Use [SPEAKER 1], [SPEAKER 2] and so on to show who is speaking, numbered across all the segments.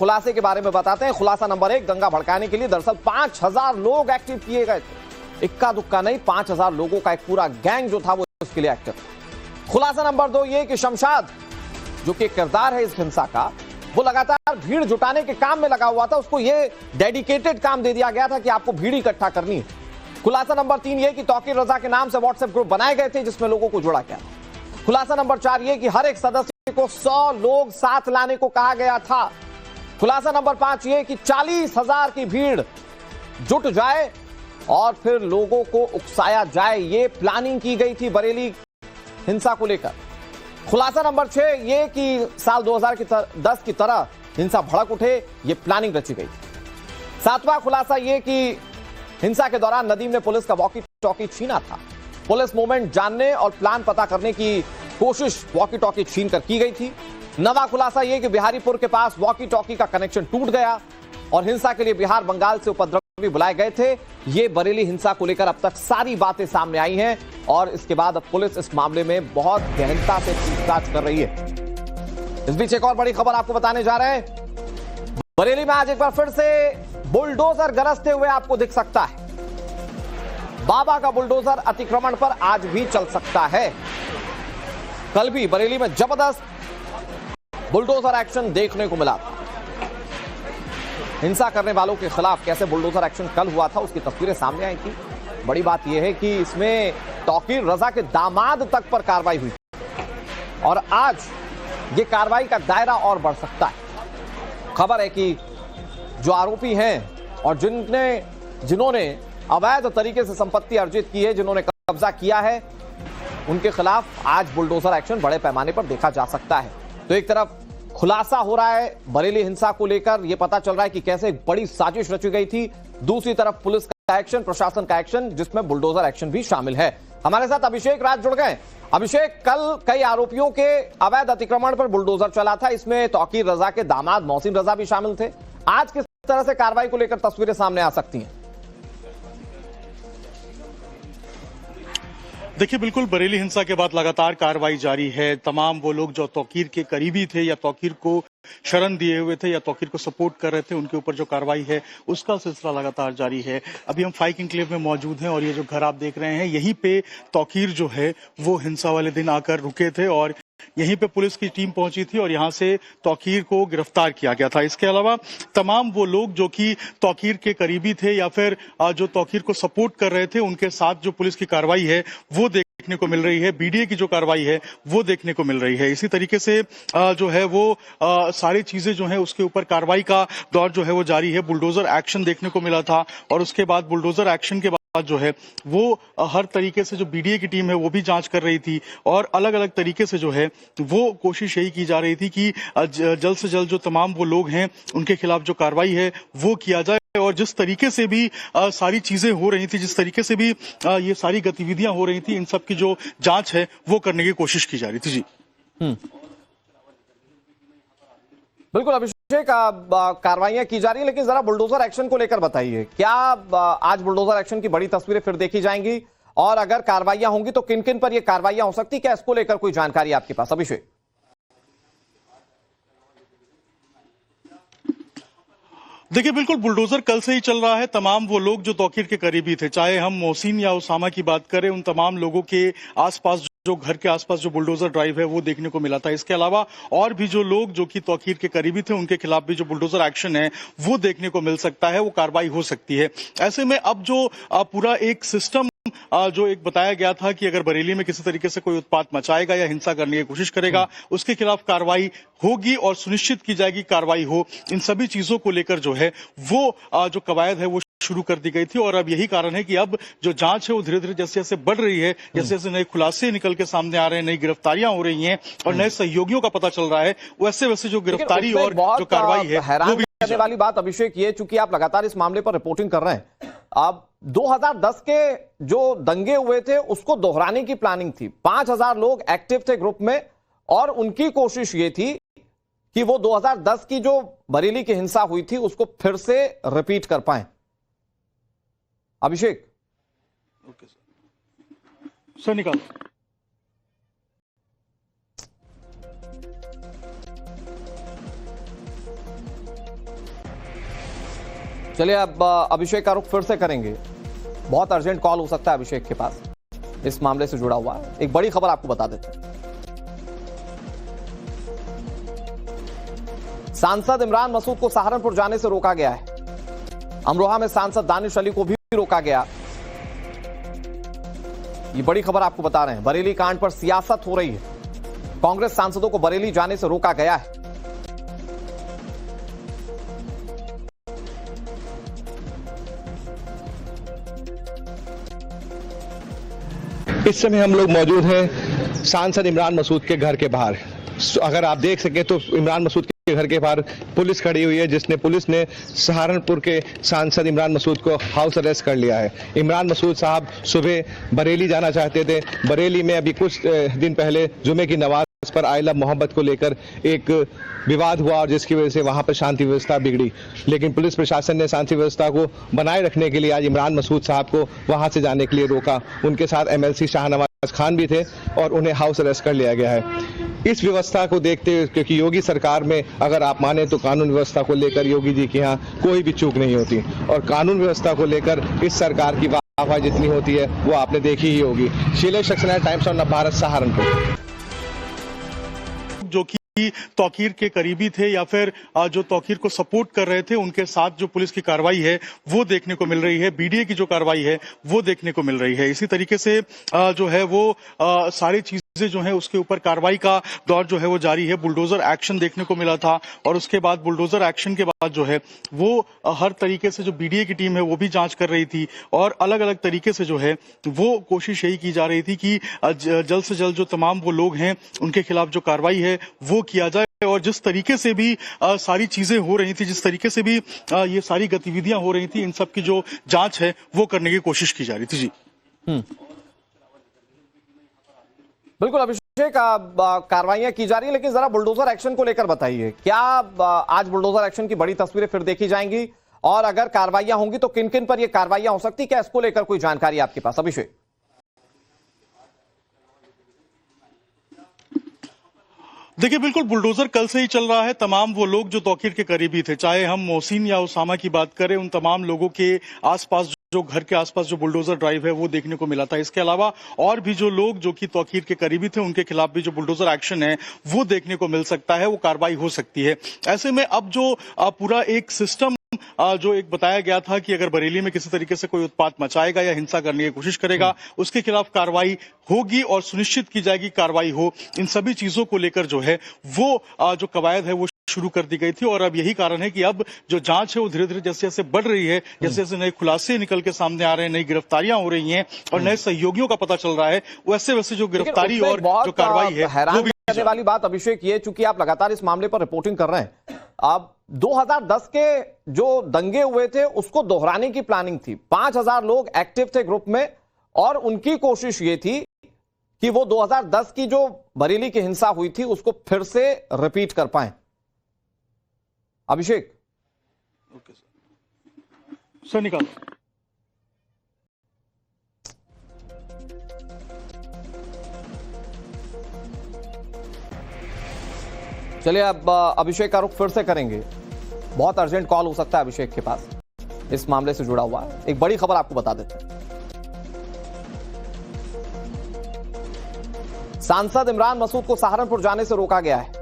[SPEAKER 1] खुलासे के बारे में बताते हैं। खुलासा नंबर 1, दंगा भड़काने के लिए दरअसल 5000 लोग एक्टिव किए गए थे। इक्का दुक्का नहीं, 5000 लोगों का एक पूरा गैंग जो था वो इसके लिए एक्टिव। खुलासा नंबर 2 ये कि शमशाद जो कि किरदार है इस हिंसा का, वो लगातार भीड़ जुटाने के काम में लगा हुआ था। उसको ये डेडिकेटेड काम दे दिया गया था कि आपको भीड़ इकट्ठा करनी है। खुलासा नंबर 3 ये कि तौकीर रजा के नाम से व्हाट्सएप ग्रुप बनाए गए थे जिसमें लोगों को जोड़ा गया। खुलासा नंबर 4 ये कि हर एक सदस्य को 100 लोग साथ लाने को कहा गया था। खुलासा नंबर 5 ये कि 40,000 की भीड़ जुट जाए और फिर लोगों को उकसाया जाए, ये प्लानिंग की गई थी बरेली हिंसा को लेकर। खुलासा नंबर 6 ये कि साल 2010 की तरह हिंसा भड़क उठे, ये प्लानिंग रची गई थी। 7वां खुलासा ये कि हिंसा के दौरान नदीम ने पुलिस का वॉकी टॉकी छीना था। पुलिस मूवमेंट जानने और प्लान पता करने की कोशिश वॉकी टॉकी छीन कर की गई थी। 9वां खुलासा यह कि बिहारीपुर के पास वॉकी टॉकी का कनेक्शन टूट गया और हिंसा के लिए बिहार बंगाल से उपद्रवी बुलाए गए थे। ये बरेली हिंसा को लेकर अब तक सारी बातें सामने आई हैं और इसके बाद अब पुलिस इस मामले में बहुत गहनता से पूछताछ कर रही है। इस बीच एक और बड़ी खबर आपको बताने जा रहे हैं। बरेली में आज एक बार फिर से बुलडोजर गरजते हुए आपको दिख सकता है। बाबा का बुलडोजर अतिक्रमण पर आज भी चल सकता है। कल भी बरेली में जबरदस्त बुलडोजर एक्शन देखने को मिला। हिंसा करने वालों के खिलाफ कैसे बुलडोजर एक्शन कल हुआ था उसकी तस्वीरें सामने आई थी। बड़ी बात यह है कि इसमें तौकीर रजा के दामाद तक पर कार्रवाई हुई और आज यह कार्रवाई का दायरा और बढ़ सकता है। खबर है कि जो आरोपी हैं और जिन्होंने अवैध तरीके से संपत्ति अर्जित की है, जिन्होंने कब्जा किया है, उनके खिलाफ आज बुलडोजर एक्शन बड़े पैमाने पर देखा जा सकता है। तो एक तरफ खुलासा हो रहा है बरेली हिंसा को लेकर, यह पता चल रहा है कि कैसे एक बड़ी साजिश रची गई थी। दूसरी तरफ पुलिस का एक्शन, प्रशासन का एक्शन, जिसमें बुलडोजर एक्शन भी शामिल है। हमारे साथ अभिषेक राज जुड़ गए। अभिषेक, कल कई आरोपियों के अवैध अतिक्रमण पर बुलडोजर चला था, इसमें तौकीर रजा के दामाद मोहसिन रजा भी शामिल थे। आज किस तरह से कार्रवाई को लेकर तस्वीरें सामने आ सकती हैं?
[SPEAKER 2] देखिए, बिल्कुल बरेली हिंसा के बाद लगातार कार्रवाई जारी है। तमाम वो लोग जो तौकीर के करीबी थे या तौकीर को शरण दिए हुए थे या तौकीर को सपोर्ट कर रहे थे, उनके ऊपर जो कार्रवाई है उसका सिलसिला लगातार जारी है। अभी हम फाइक एन्क्लेव में मौजूद हैं और ये जो घर आप देख रहे हैं, यहीं पे तौकीर जो है वो हिंसा वाले दिन आकर रुके थे और यहीं पे पुलिस की टीम पहुंची थी और यहां से तौकीर को गिरफ्तार किया गया था। इसके अलावा तमाम वो लोग जो कि तौकीर के करीबी थे या फिर जो तौकीर को सपोर्ट कर रहे थे, उनके साथ जो पुलिस की कार्रवाई है वो देखने को मिल रही है। बीडीए की जो कार्रवाई है वो देखने को मिल रही है। इसी तरीके से जो है वो सारी चीजें जो है उसके ऊपर कार्रवाई का दौर जो है वो जारी है। बुलडोजर एक्शन देखने को मिला था और उसके बाद बुलडोजर एक्शन के बाद जो है वो हर तरीके से जो बीडीए की टीम है वो भी जांच कर रही थी और अलग अलग तरीके से जो है वो कोशिश यही की जा रही थी कि जल्द से जल्द जो तमाम वो लोग हैं उनके खिलाफ जो कार्रवाई है वो किया जाए और जिस तरीके से भी सारी चीजें हो रही थी, जिस तरीके से भी ये सारी गतिविधियां हो रही थी, इन सब की जो जांच है वो करने की कोशिश की जा रही थी। जी
[SPEAKER 1] बिल्कुल अभिषेक, कार्रवाइयां की जा रही है, लेकिन जरा बुलडोजर एक्शन को लेकर बताइए, क्या आज बुलडोजर एक्शन की बड़ी तस्वीरें फिर देखी जाएंगी और अगर कार्रवाइयां होंगी तो किन किन पर यह कार्रवाइयां हो सकती, क्या इसको लेकर कोई जानकारी आपके पास? अभिषेक,
[SPEAKER 2] देखिए, बिल्कुल बुलडोजर कल से ही चल रहा है। तमाम वो लोग जो तौकीर के करीबी थे, चाहे हम मोहसिन या उसामा की बात करें, उन तमाम लोगों के आसपास जो घर के आसपास जो बुलडोजर ड्राइव है वो देखने को मिला था। इसके अलावा और भी जो लोग जो कि तौकीर के करीबी थे उनके खिलाफ भी जो बुलडोजर एक्शन है वो देखने को मिल सकता है, वो कार्रवाई हो सकती है। ऐसे में अब जो पूरा एक सिस्टम जो एक बताया गया था कि अगर बरेली में किसी तरीके से कोई उत्पात मचाएगा या हिंसा करने की कोशिश करेगा उसके खिलाफ कार्रवाई होगी और सुनिश्चित की जाएगी कार्रवाई हो। इन सभी चीजों को लेकर जो है वो जो कवायद है वो शुरू कर दी गई थी और अब यही कारण है कि अब जो जांच है वो धीरे धीरे जैसे जैसे बढ़ रही है, जैसे जैसे नए खुलासे निकल के सामने आ रहे हैं, नई गिरफ्तारियां हो रही हैं और नए सहयोगियों का पता चल रहा है, वैसे वैसे जो गिरफ्तारी और जो कार्रवाई है वो भी
[SPEAKER 1] करने वाली बात अभिषेक ये, चूंकि आप लगातार इस मामले पर रिपोर्टिंग कर रहे हैं, अब 2010 के जो दंगे हुए थे उसको दोहराने की प्लानिंग थी। 5000 लोग एक्टिव थे ग्रुप में और उनकी कोशिश ये थी कि वो 2010 की जो बरेली की हिंसा हुई थी उसको फिर से रिपीट कर पाए। अभिषेक,
[SPEAKER 2] ओके सर निकाल।
[SPEAKER 1] चलिए अब अभिषेक का रुख फिर से करेंगे। बहुत अर्जेंट कॉल हो सकता है अभिषेक के पास, इस मामले से जुड़ा हुआ है। एक बड़ी खबर आपको बता देते हैं। सांसद इमरान मसूद को सहारनपुर जाने से रोका गया है। अमरोहा में सांसद दानिश अली को भी रोका गया। ये बड़ी खबर आपको बता रहे हैं। बरेली कांड पर सियासत हो रही है। कांग्रेस सांसदों को बरेली जाने से रोका गया है।
[SPEAKER 3] इस समय हम लोग मौजूद हैं सांसद इमरान मसूद के घर के बाहर। अगर आप देख सके तो इमरान मसूद के घर के बाहर पुलिस खड़ी हुई है, पुलिस ने सहारनपुर के सांसद इमरान मसूद को हाउस अरेस्ट कर लिया है। इमरान मसूद साहब सुबह बरेली जाना चाहते थे। बरेली में अभी कुछ दिन पहले जुमे की नमाज पर आई लव मोहब्बत को लेकर एक विवाद हुआ और जिसकी वजह से वहां पर शांति व्यवस्था बिगड़ी, लेकिन पुलिस प्रशासन ने शांति व्यवस्था को बनाए रखने के लिए आज इमरान मसूद साहब को वहां से जाने के लिए रोका। उनके साथ एमएलसी शाहनवाज खान भी थे और उन्हें हाउस अरेस्ट कर लिया गया है। इस व्यवस्था को देखते हुए, क्योंकि योगी सरकार में अगर आप माने तो कानून व्यवस्था को लेकर योगी जी के यहाँ कोई भी चूक नहीं होती, और कानून व्यवस्था को लेकर इस सरकार की वाहवाही जितनी होती है वो आपने देखी ही होगी। Shailesh Saxena, times of Navbharat, Saharanpur.
[SPEAKER 2] जो कि तौकीर के करीबी थे या फिर जो तौकीर को सपोर्ट कर रहे थे, उनके साथ जो पुलिस की कार्रवाई है वो देखने को मिल रही है। बीडीए की जो कार्रवाई है वो देखने को मिल रही है। इसी तरीके से जो है वो सारी चीजें जो है उसके ऊपर कार्रवाई का दौर जो है वो जारी है। बुलडोजर एक्शन देखने को मिला था और उसके बाद बुलडोजर एक्शन के बाद जो है वो हर तरीके से जो बीडीए की टीम है वो भी जांच कर रही थी और अलग अलग तरीके से जो है वो कोशिश यही की जा रही थी कि जल्द से जल्द जो तमाम वो लोग हैं उनके खिलाफ जो कार्रवाई है वो किया जाए। और जिस तरीके से भी सारी चीजें हो रही थी, जिस तरीके से भी ये सारी गतिविधियां हो रही थी, इन सब की जो जांच है वो करने की कोशिश की जा रही थी। जी
[SPEAKER 1] बिल्कुल अभिषेक, कार्रवाइयां की जा रही है, लेकिन जरा बुलडोजर एक्शन को लेकर बताइए। क्या आज बुलडोजर एक्शन की बड़ी तस्वीरें फिर देखी जाएंगी, और अगर कार्रवाइयां होंगी तो किन किन पर ये कार्रवाइयां हो सकती, क्या इसको लेकर कोई जानकारी आपके पास अभिषेक?
[SPEAKER 2] देखिए, बिल्कुल बुलडोजर कल से ही चल रहा है। तमाम वो लोग जो तौकीर के करीबी थे, चाहे हम मोहसिन या उसामा की बात करें, उन तमाम लोगों के आसपास जो घर के आसपास जो बुलडोजर ड्राइव है वो देखने को मिला था। इसके अलावा और भी जो लोग जो कि तौकीर के करीबी थे उनके खिलाफ भी जो बुलडोजर एक्शन है वो देखने को मिल सकता है, वो कार्रवाई हो सकती है। ऐसे में अब जो पूरा एक सिस्टम जो एक बताया गया था कि अगर बरेली में किसी तरीके से कोई उत्पात मचाएगा या हिंसा करने की कोशिश करेगा उसके खिलाफ कार्रवाई होगी और सुनिश्चित की जाएगी कार्रवाई हो। इन सभी चीजों को लेकर जो है वो जो कवायद है वो शुरू कर दी गई थी और अब यही कारण है कि अब जो जांच है वो धीरे धीरे जैसे जैसे बढ़ रही है, जैसे जैसे नए खुलासे निकल के सामने आ रहे हैं, नई गिरफ्तारियां हो रही हैं और नए सहयोगियों का पता चल रहा है, वैसे वैसे जो गिरफ्तारी और जो कार्रवाई है वो भी
[SPEAKER 1] करने वाली बात अभिषेक ये, चूंकि आप लगातार इस मामले पर रिपोर्टिंग कर रहे हैं, अब 2010 के जो दंगे हुए थे उसको दोहराने की प्लानिंग थी। 5000 लोग एक्टिव थे ग्रुप में और उनकी कोशिश ये थी कि वो 2010 की जो बरेली की हिंसा हुई थी उसको फिर से रिपीट कर पाए। अभिषेक
[SPEAKER 2] ओके सर निकालो।
[SPEAKER 1] चलिए अब अभिषेक का रुख फिर से करेंगे। बहुत अर्जेंट कॉल हो सकता है अभिषेक के पास, इस मामले से जुड़ा हुआ है। एक बड़ी खबर आपको बता देते हैं। सांसद इमरान मसूद को सहारनपुर जाने से रोका गया है।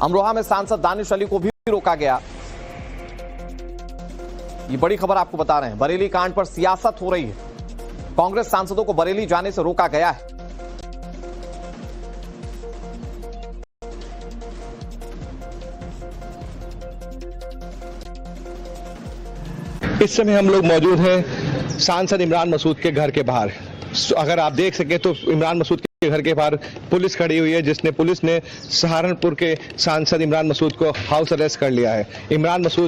[SPEAKER 1] अमरोहा में सांसद दानिश अली को भी रोका गया। ये बड़ी खबर आपको बता रहे हैं। बरेली कांड पर सियासत हो रही है। कांग्रेस सांसदों को बरेली जाने से रोका गया है।
[SPEAKER 3] इस समय हम लोग मौजूद हैं सांसद इमरान मसूद के घर के बाहर। अगर आप देख सके तो इमरान मसूद के घर के बाहर पुलिस खड़ी हुई है, पुलिस ने सहारनपुर के सांसद इमरान मसूद को हाउस अरेस्ट कर लिया है। इमरान मसूद